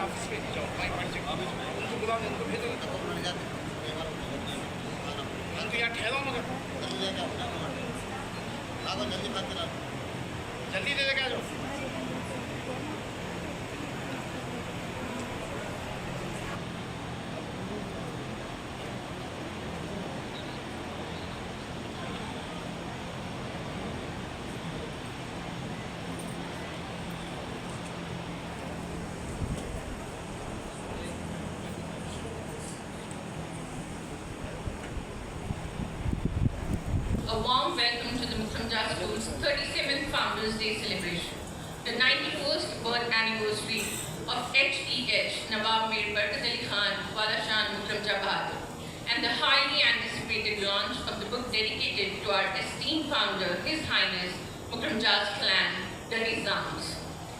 Office में जाओ mic उनको बुलाओ उनको भेजो तो यहाँ ठहरो मगर जल्दी दे देगा जो A warm welcome to the Mukarram Jah School's 37th Founders Day celebration, the 91st birth anniversary of H.E.H. Nawab Mir Barkat Ali Khan Wala Shan Mukarram Jah Bahadur, and the highly anticipated launch of the book dedicated to our esteemed founder, His Highness Mukarram Jah's clan, the Nizams.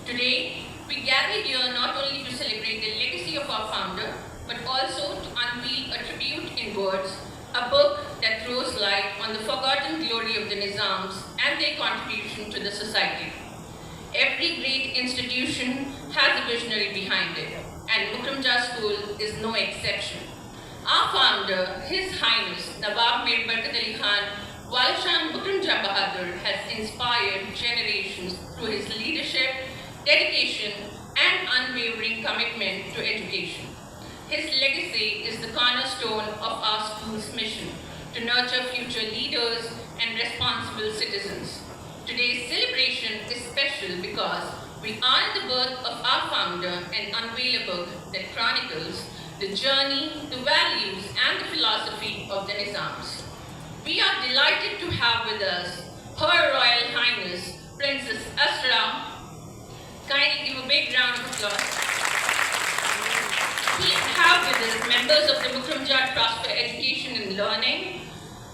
Today, we gathered here not only to celebrate the legacy of our founder, but also to unveil a tribute in words, a book that throws light on the forgotten glory of the Nizams and their contribution to the society. Every great institution has a visionary behind it, and Mukarram Jah School is no exception. Our founder, His Highness Nawab Mir Barkat Ali Khan Wala Shan Mukarram Jah Bahadur has inspired generations through his leadership, dedication, and unwavering commitment to education. His legacy is the cornerstone of our school's mission to nurture future leaders and responsible citizens. Today's celebration is special because we honor the birth of our founder and unveil a book that chronicles the journey, the values, and the philosophy of the Nizams. We are delighted to have with us Her Royal Highness Princess Asra. Kindly give a big round of applause. We have with us members of the Mukarram Jah Trust for Education and Learning,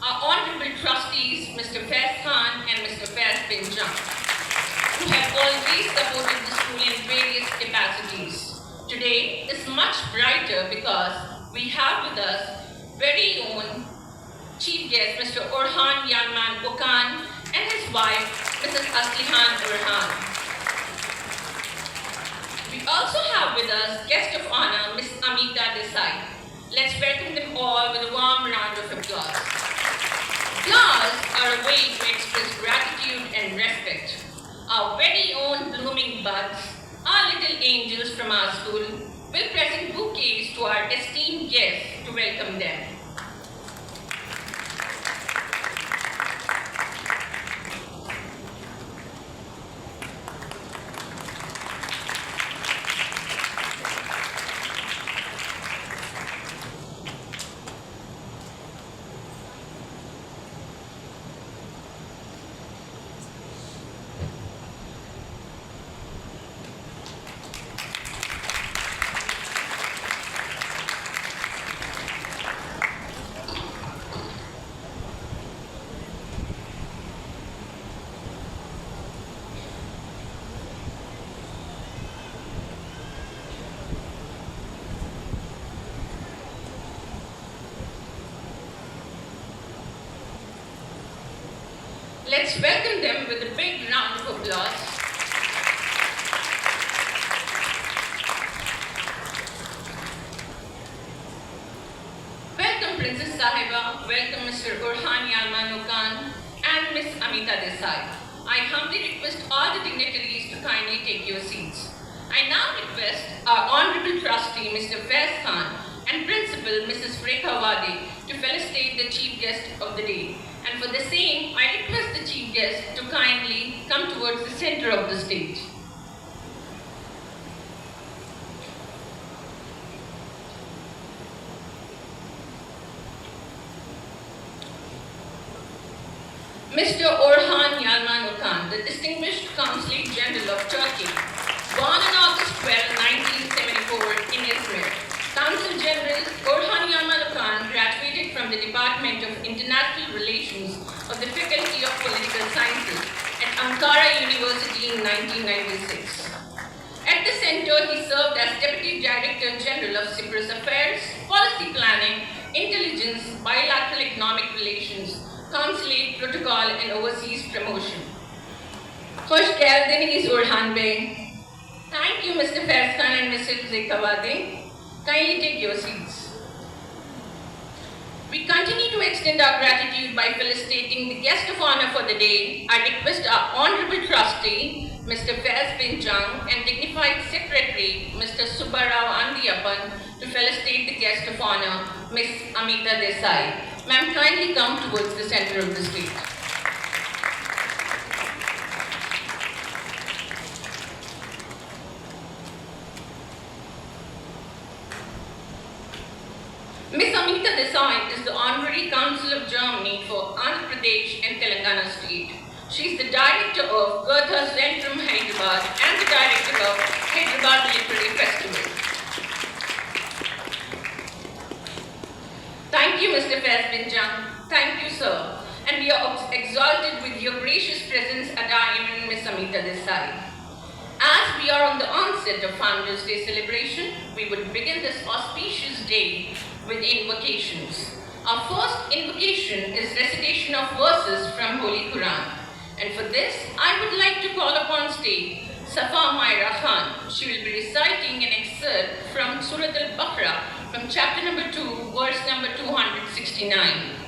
our Honorable Trustees, Mr. Faiz Khan and Mr. Faiz bin Jam, who have always supported the school in various capacities. Today is much brighter because we have with us very own Chief Guest, Mr. Orhan Yalman Okan, and his wife, Mrs. Aslihan Orhan. We also have with us guest of honor, Ms. Amita Desai. Let's welcome them all with a warm round of applause. Flowers are a way to express gratitude and respect. Our very own blooming buds, our little angels from our school, will present bouquets to our esteemed guests to welcome them. Let's welcome them with a big round of applause. Welcome Princess Sahiba, welcome Mr. Orhan Yalman Okan and Ms. Amita Desai. I humbly request all the dignitaries to kindly take your seats. I now request our Honorable Trustee Mr. Faiz Khan and Principal Mrs. Rekha Wade to felicitate the Chief Guest of the day. And for the same, I request the Chief Guest to kindly come towards the center of the stage. Mr. Orhan Yalman Okan, the Distinguished Consulate General of Turkey, born on August 12, 1974 in Izmir. Consul General Orhan Yalman Okan graduated from the Department of International Relations of the Faculty of Political Sciences at Ankara University in 1996. At the center, he served as Deputy Director General of Cyprus Affairs, Policy Planning, Intelligence, Bilateral Economic Relations, Consulate, Protocol, and Overseas Promotion. Khosh geldiniz Orhan Bey. Thank Thank you, Mr. Faizan and Mrs. Zekawade. Kindly take your seats. We continue to extend our gratitude by felicitating the guest of honor for the day. I request our Honorable Trustee, Mr. Faiz bin Jung, and dignified Secretary, Mr. Subbarao Andiyappan, to felicitate the guest of honor, Ms. Amita Desai. Ma'am, kindly come towards the center of the stage. Ms. Amita Desai is the Honorary Council of Germany for Andhra Pradesh and Telangana State. She is the Director of Goethe Zentrum Hyderabad and the Director of Hyderabad Literary Festival. Thank you, Mr. Faiz bin Jung. Thank you, sir. And we are exalted with your gracious presence at our event, Ms. Amita Desai. As we are on the onset of Founders' Day celebration, we would begin this auspicious day with invocations. Our first invocation is recitation of verses from Holy Quran. And for this, I would like to call upon stage Safa Myra Khan. She will be reciting an excerpt from Surah Al-Baqarah from chapter number 2, verse number 269.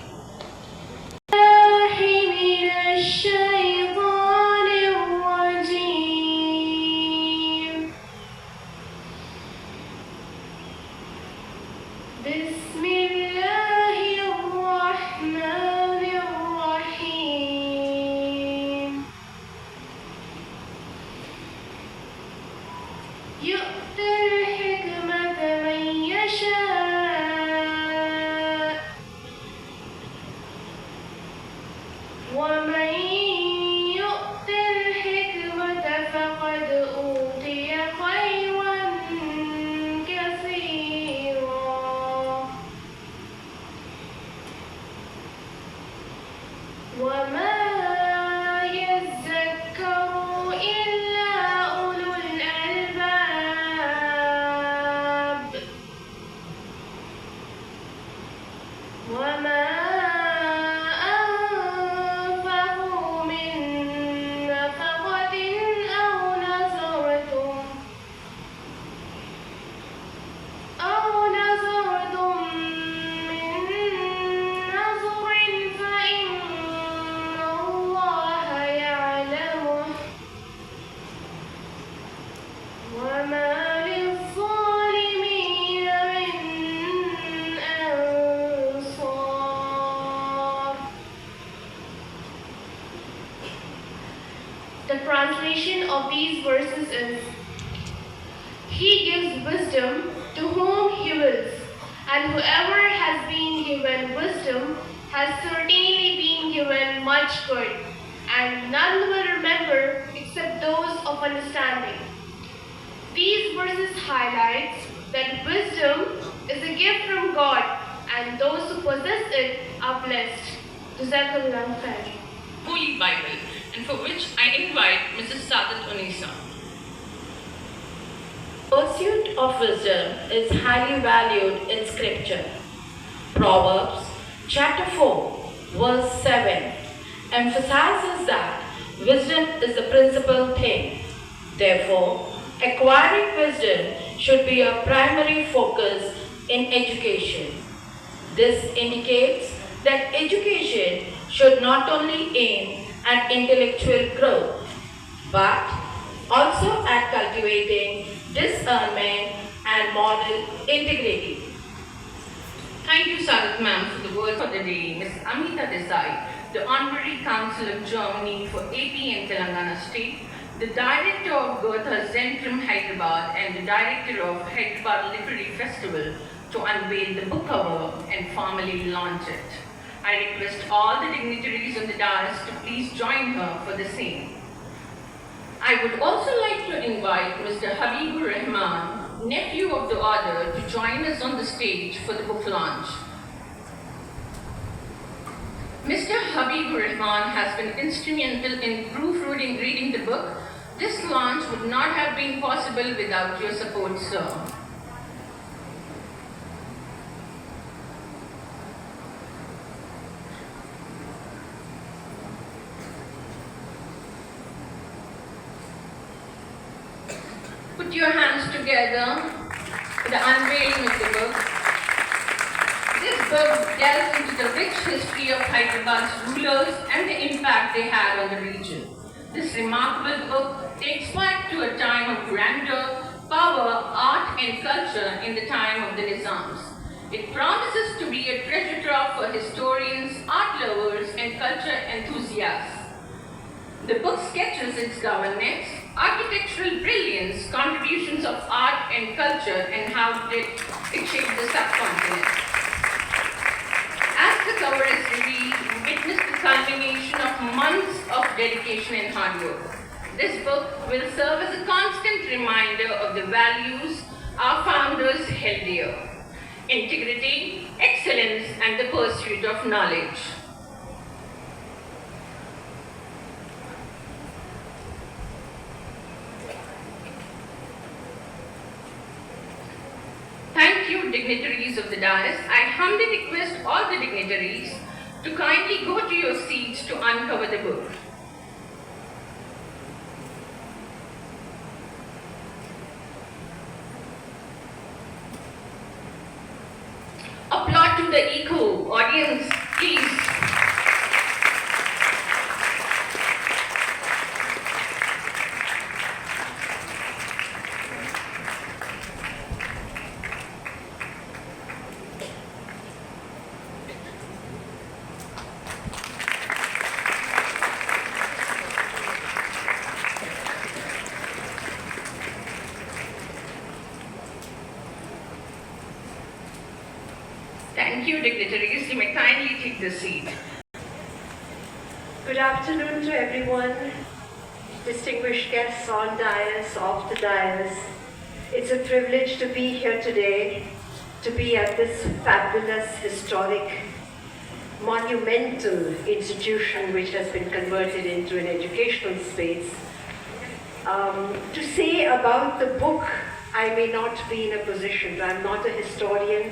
The translation of these verses is, He gives wisdom to whom He wills, and whoever has been given wisdom has certainly been given much good, and none will remember except those of understanding. These verses highlight that wisdom is a gift from God, and those who possess it are blessed. Jazakallah khair. Holy Bible, and for which I invite Mrs. Sadat Unisa. Pursuit of wisdom is highly valued in scripture. Proverbs chapter 4 verse 7 emphasizes that wisdom is the principal thing. Therefore, acquiring wisdom should be a primary focus in education. This indicates that education should not only aim at intellectual growth, but also at cultivating discernment and moral integrity. Thank you, Sadat ma'am, for the word for the day. Ms. Amita Desai, the Honorary Council of Germany for AP and Telangana State, the Director of Goethe Zentrum Hyderabad and the Director of Hyderabad Literary Festival, to unveil the book cover and formally launch it. I request all the dignitaries on the dais to please join her for the same. I would also like to invite Mr. Habibur Rahman, nephew of the order, to join us on the stage for the book launch. Mr. Habibur Rahman has been instrumental in proofreading reading the book. This launch would not have been possible without your support, sir. Put your hands together for the unveiling of the book. This book delves into the rich history of Hyderabad's rulers and the impact they had on the region. This remarkable book takes back to a time of grandeur, power, art and culture in the time of the Nizams. It promises to be a treasure trove for historians, art lovers and culture enthusiasts. The book sketches its governance, architectural brilliance, contributions of art and culture, and how it shaped the subcontinent. As the cover is revealed, we witness the culmination of months of dedication and hard work. This book will serve as a constant reminder of the values our founders held dear: integrity, excellence, and the pursuit of knowledge. Thank you, dignitaries of the dais. I humbly request all the dignitaries to kindly go to your seats to uncover the book. Applaud to the echo. Audience, please. Thank you, dignitaries. You may kindly take the seat. Good afternoon to everyone, distinguished guests on dais, off the dais. It's a privilege to be here today, to be at this fabulous, historic, monumental institution which has been converted into an educational space. To say about the book, I may not be in a position. I'm not a historian.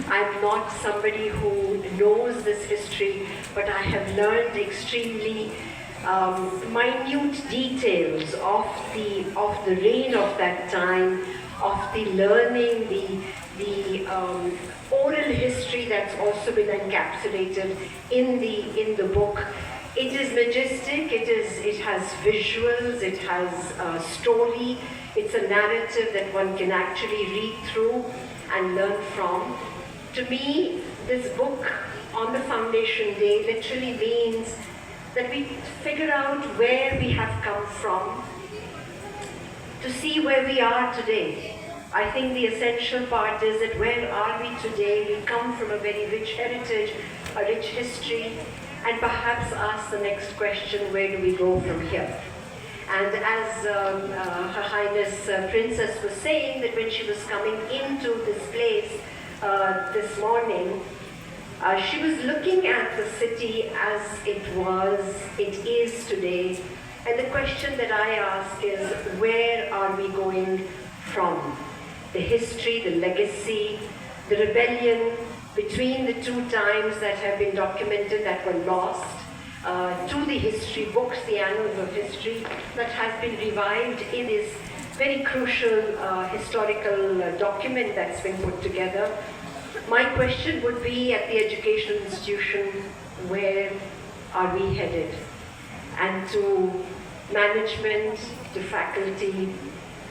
I'm not somebody who knows this history, but I have learned extremely minute details of the reign of that time, of the learning, the oral history that's also been encapsulated in the book. It is majestic. It has visuals. It has a story. It's a narrative that one can actually read through and learn from. To me, this book on the Foundation Day literally means that we figure out where we have come from to see where we are today. I think the essential part is that where are we today? We come from a very rich heritage, a rich history, and perhaps ask the next question, where do we go from here? And as Her Highness Princess was saying, that when she was coming into this place this morning, she was looking at the city as it is today. And the question that I ask is, where are we going from? The history, the legacy, the rebellion between the two times that have been documented that were lost, to the history books, the annals of history that has been revived in this very crucial historical document that's been put together. My question would be, at the educational institution, where are we headed? And to management, to faculty,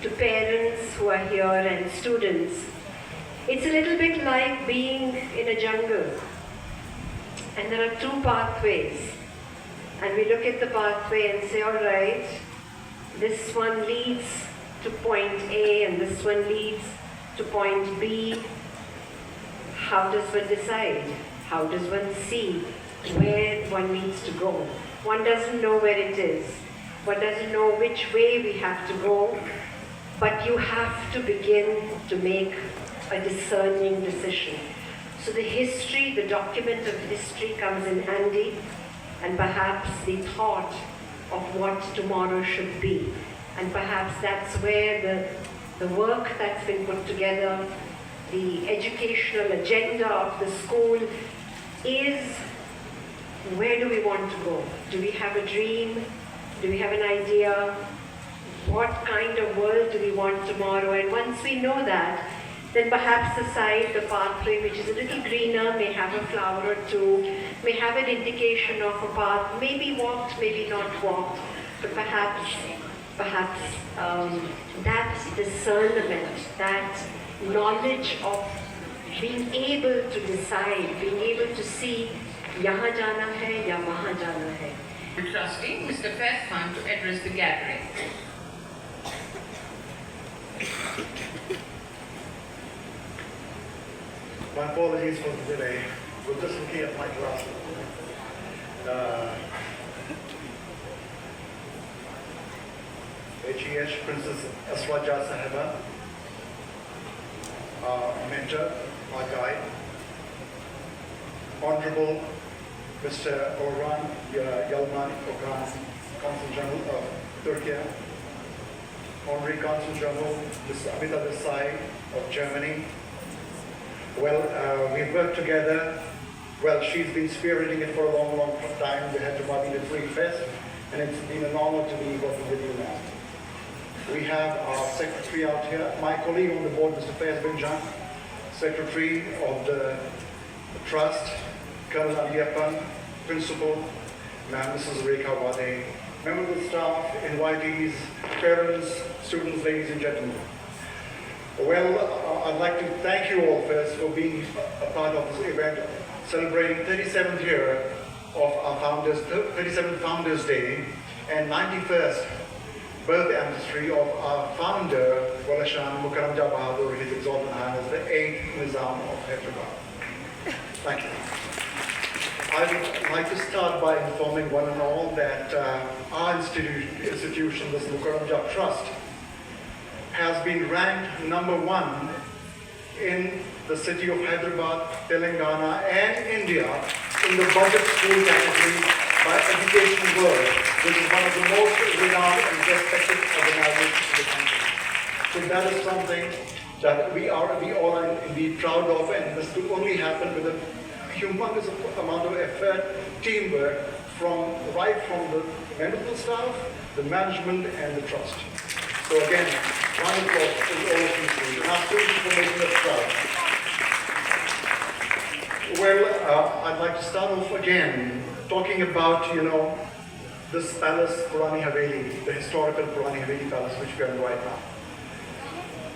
to parents who are here and students, it's a little bit like being in a jungle. And there are two pathways. And we look at the pathway and say, all right, this one leads to point A and this one leads to point B. How does one decide? How does one see where one needs to go? One doesn't know where it is. One doesn't know which way we have to go, but you have to begin to make a discerning decision. So the history, the document of history comes in handy, and perhaps the thought of what tomorrow should be. And perhaps that's where the work that's been put together, the educational agenda of the school is, where do we want to go? Do we have a dream? Do we have an idea? What kind of world do we want tomorrow? And once we know that, then perhaps the side, the pathway, which is a little greener, may have a flower or two, may have an indication of a path, maybe walked, maybe not walked, but perhaps that discernment, that knowledge of being able to decide, being able to see, yahan jana hai ya wahan jana hai. Trustee Mr. Faizan to address the gathering. My apologies for the delay. We're just looking at my glasses. HEH Princess Aswaja Sahiba, our mentor, our guide. Honorable Mr. Orhan Yalman Okan, Consul General of Turkey. Honorary Consul General Mr. Amita Desai of Germany. Well, we've worked together. Well, she's been spearheading it for a long, long time. We had to Hyderabad Nizam Fest, and it's been an honor to be working with you now. We have our secretary out here, my colleague on the board, Mr. Faizan Jah, secretary of the trust, Colonel Aliappan, principal, Ma'am Mrs. Rekha Wade, members of the staff, invitees, parents, students, ladies and gentlemen. Well, I'd like to thank you all first for being a part of this event, celebrating 37th year of our founders, 37th Founders Day, and 91st birth anniversary of our founder, Walashan Mukarram Jah, His Exalted Highness, the 8th Nizam of Hyderabad. Thank you. I would like to start by informing one and all that our institution, this Mukarram Jah Trust, has been ranked #1 in the city of Hyderabad, Telangana, and India in the budget school category by Education World, which is one of the most renowned and respected organizations in the country. So that is something that we all are indeed proud of, and this could only happen with a humongous amount of effort, teamwork, right from the medical staff, the management, and the trust. So again, round of applause to all of you, and our students for making us proud. Well, I'd like to start off again talking about, this palace, Purani Haveli, the historical Purani Haveli palace, which we are in right now.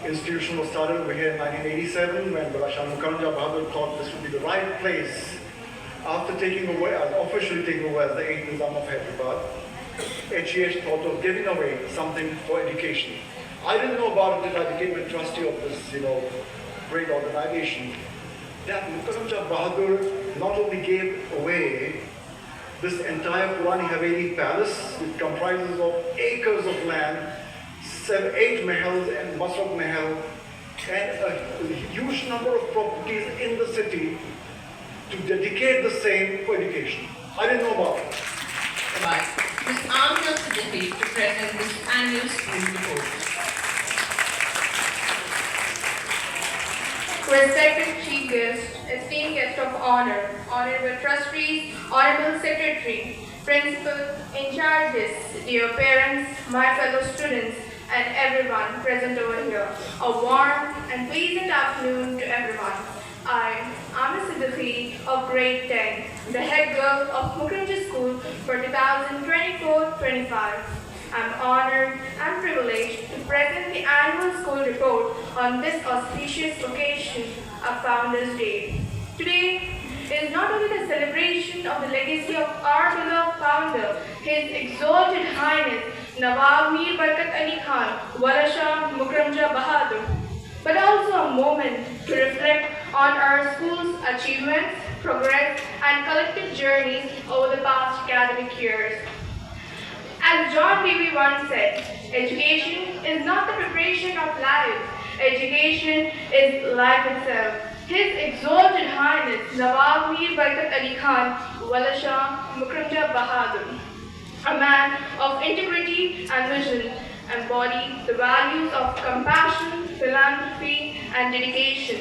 Institution was started over here in 1987 when Balashan Mukarram Jah thought this would be the right place after officially taking over as the 8th Nizam of Hyderabad. HEH thought of giving away something for education. I didn't know about it until I became a trustee of this, great organization. That Mukarram Jah not only gave away this entire Purani Haveli palace, which comprises of acres of land, 8 mahals and Masraf Mahal, and a huge number of properties in the city to dedicate the same for education. I didn't know about it. Right. Ms. Amna Siddiqui to present this annual school report. Respected Chief Guest, esteemed guest of honor, honorable trustees, honorable secretary, principal, in charges, dear parents, my fellow students, and everyone present over here. A warm and pleasant afternoon to everyone. I, Amna Siddiqui of grade 10, the head girl of Mukarram Jah School for 2024-25. I'm honored and privileged to present the annual school report on this auspicious occasion of Founders Day. Today is not only the celebration of the legacy of our beloved founder, His Exalted Highness Nawab Mir Barkat Ali Khan, Walashan Mukarram Jah Bahadur, but also a moment to reflect on our school's achievements, progress, and collective journeys over the past academic years. As John Dewey once said, education is not the preparation of life, education is life itself. His Exalted Highness Nawab Mir Barkat Ali Khan, Walashan Mukarram Jah Bahadur, a man of integrity and vision, embodied the values of compassion, philanthropy, and dedication.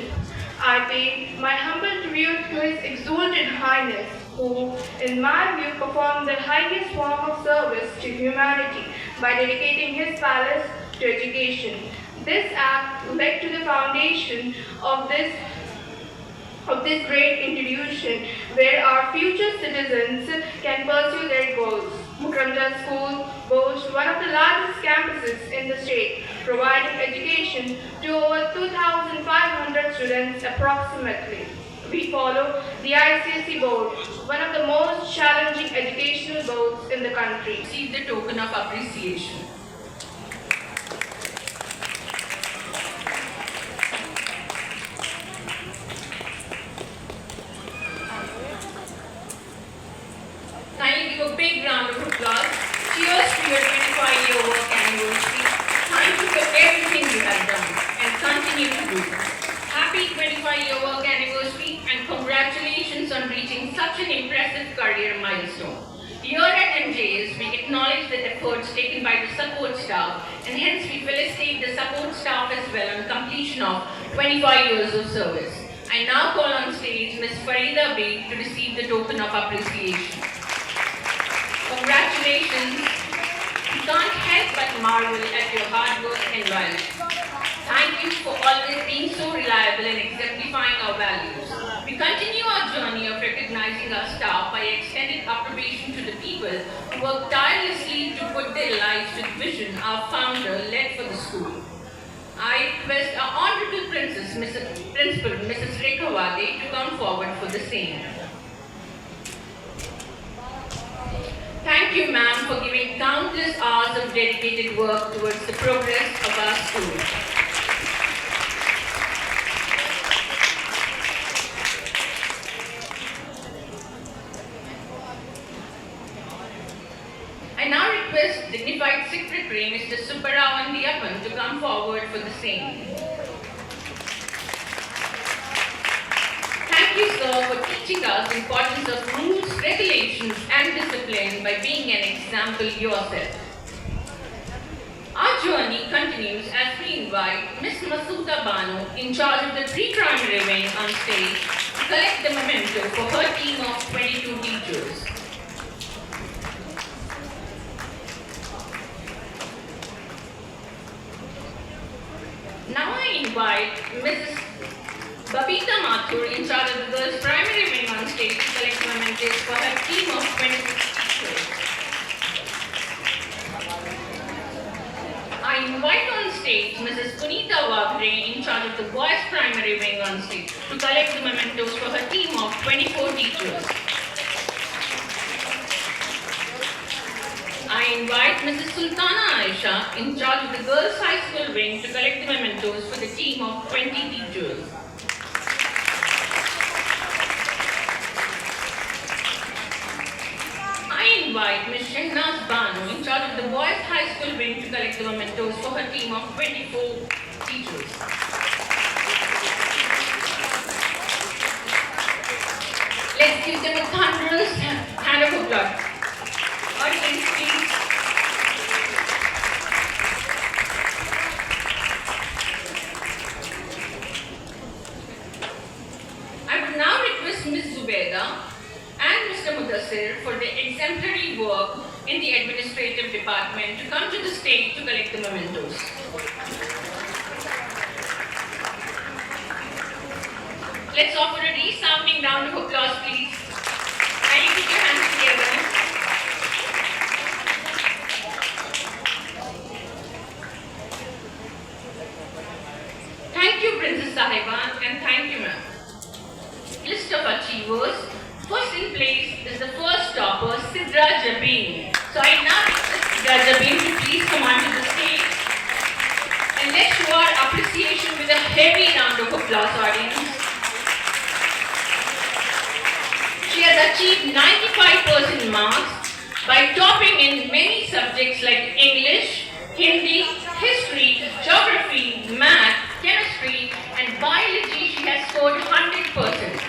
I pay my humble tribute to His Exalted Highness, who, in my view, performed the highest form of service to humanity by dedicating his palace to education. This act led to the foundation of this great institution where our future citizens can pursue their goals. Mukarram Jah School boasts one of the largest campuses in the state, providing education to over 2,500 students approximately. We follow the ICSE board, one of the most challenging educational boards in the country. Receive the token of appreciation. Kindly give a big round of applause. Cheers to your 25-year work anniversary. Thank you for everything you have done and continue to do. Happy 25-year work anniversary and congratulations on reaching such an impressive career milestone. Here at MJS, we acknowledge the efforts taken by the support staff and hence we felicitate the support staff as well on completion of 25 years of service. I now call on stage Ms. Farida Beg to receive the token of appreciation. Congratulations. We can't help but marvel at your hard work and loyalty. Thank you for always being so reliable and exemplifying our values. We continue our journey of recognizing our staff by extended approbation to the people who work tirelessly to put their lives to the vision our founder led for the school. I request our Honorable Principal, Mrs. Rekha Wade, to come forward for the same. Thank you, ma'am, for giving countless hours of dedicated work towards the progress of our school. I now request dignified Secretary, Mr. Subbarawan Diappan, to come forward for the same. Thank you, sir, for teaching us the importance of rules, regulations, and discipline by being an example yourself. Our journey continues as we invite Ms. Masuda Banu, in charge of the pre-primary wing, on stage to collect the memento for her team of 22 teachers. Now I invite Mrs. Babita Mathur, in charge of the girls' primary wing, on stage to collect mementos for her team of 26 teachers. I invite on stage Mrs. Punita Wagre, in charge of the boys' primary wing, on stage to collect the mementos for her team of 24 teachers. I invite Mrs. Sultana Aisha, in charge of the girls' high school wing, to collect the mementos for the team of 20 teachers. I invite Ms. Shehnaz Banu, in charge of the boys' high school wing, to collect the mementos for her team of 24 teachers. Let's give them a thunderous hand of applause. Audience, please. I would now request Ms. Zubeda and Mr. Mudassir for their exemplary work in the administrative department to come to the stage to collect the mementos. Let's offer a resounding round of applause, please. Kindly put your hands together. Thank you, Princess Sahiba, and thank you, ma'am. List of achievers. First in place is the first topper, Sidra Jabin. So I now request Sidra Jabin to please come onto the stage and let's show our appreciation with a heavy round of applause, audience. She has achieved 95% marks by topping in many subjects like English, Hindi, history, geography, math, chemistry, and biology. She has scored 100%.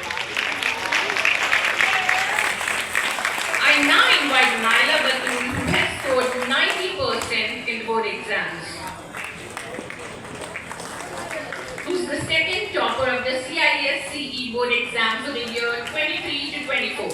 I now invite Naila Batul, who has scored 90% in the board exams, who's the second topper of the CISCE board exam for the year 23 to 24.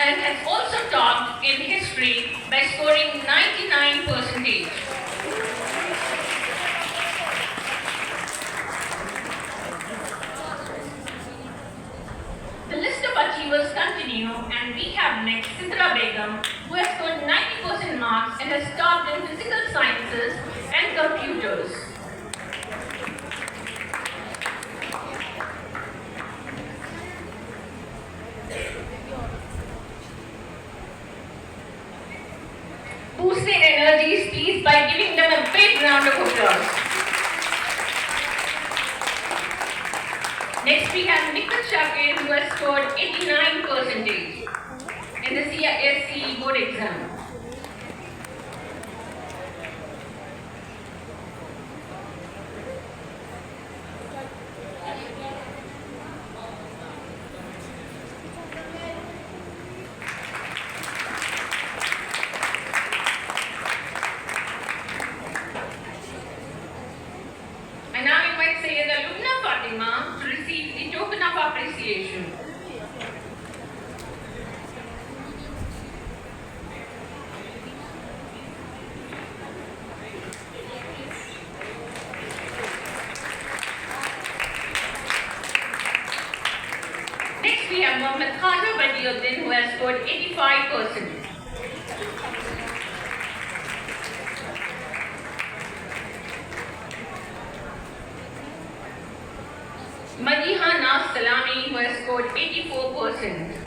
and has also topped in history by scoring 99%. The list of achievers continue, and we have next Sidra Begum, who has scored 90% marks and has topped in physical sciences and computers. Boost their energies, please, by giving them a big round of applause. Next, we have Nikhil Shakir, who has scored 89% in the CISC board exam. I now invite Sayyida Lubna Fatima to receive the token of appreciation. Next, we have Mohammad Khaja Badiuddin, who has scored 85%. Madiha Nas Salami, who has scored 84%.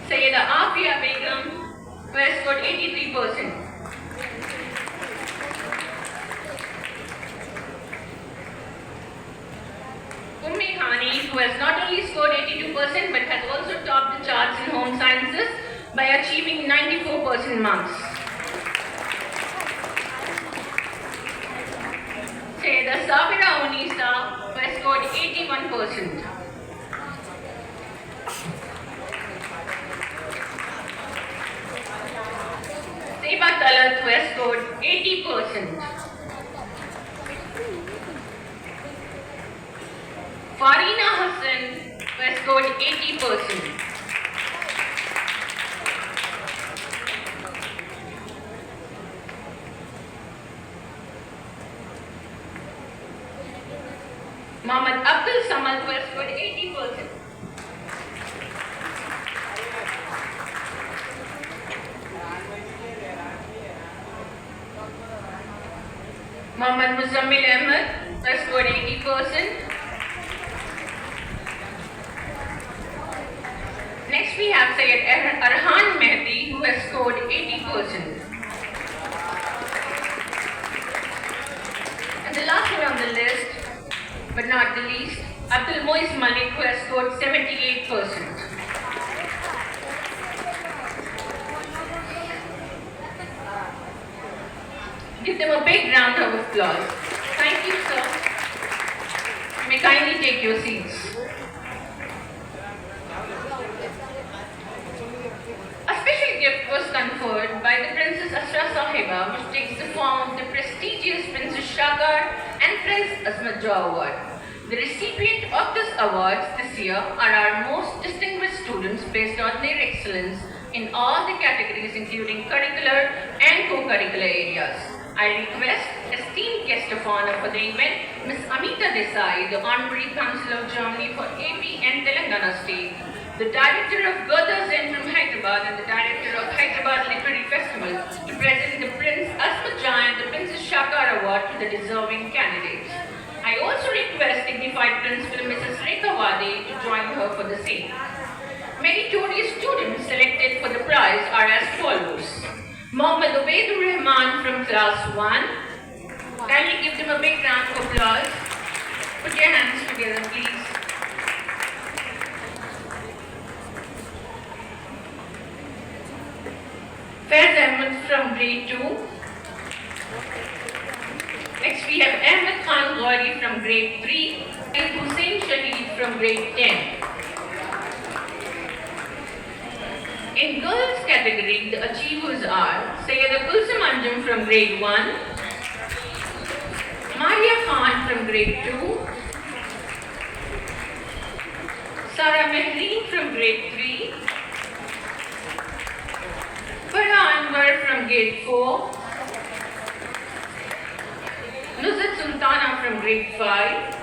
Sayyida Afia Begum, who has scored 83%. Ummi Hani, who has not only scored 82% but has also topped the charts in home sciences by achieving 94% marks. Sayyida Sabira Unisa, who has scored 81%. Seba Talat, who has scored 80%. Farina Hassan, who has scored 80%. Muhammad Abdul Samad, who has scored 80%. Muhammad Muzammil Ahmed, who has scored 80%. Next, we have Syed Arhan Mehdi, who has scored 80%. And the last one on the list, but not the least, Abdul Moiz Malik, who has scored 78%. Give them a big round of applause. Thank you, sir. You may kindly take your seats. A special gift was conferred by the Princess Asra Sahiba, which takes the form of the prestigious Princess Shakar and Prince Asmat Jah Award. The recipient of this awards this year are our most distinguished students based on their excellence in all the categories including curricular and co-curricular areas. I request esteemed guest of honor for the event, Ms. Amita Desai, the Honorary Council of Germany for AP and Telangana State, the Director of Goethe Zen from Hyderabad and the Director of Hyderabad Literary Festival, to present the Prince Asmat Jah and the Princess Shakar Award to the deserving candidates. I also request dignified Principal Mrs. Rekha Wade to join her for the same. Meritorious students selected for the prize are as follows. Mohammad Ubaidur Rahman from class 1. Kindly give them a big round of applause. Put your hands together, please. Faiz Ahmed from grade 2. Next we have Ahmed Khan Gauri from grade 3 and Hussein Shahid from grade 10. In girls category, the achievers are Sayyida Kulsum Anjum from grade 1, Maria Khan from grade 2, Sarah Mehreen from grade 3, Farha Anwar from grade 4, Nuzhat Sultana from grade 5,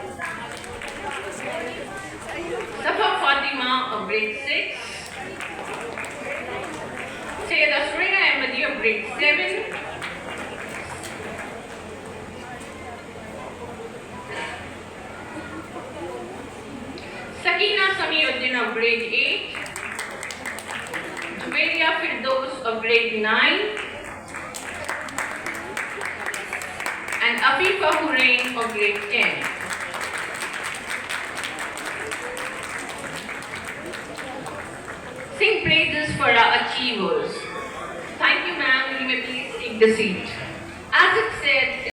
Safa Fatima of grade 6, Sayyida Suraya Ahmadi of grade 7, Sakina Samiuddin of grade 8, Juberia Firdaus of grade 9, and Afifa Hurain of grade 10. Sing praises for our achievers. Thank you, ma'am. You may please take the seat. As it said,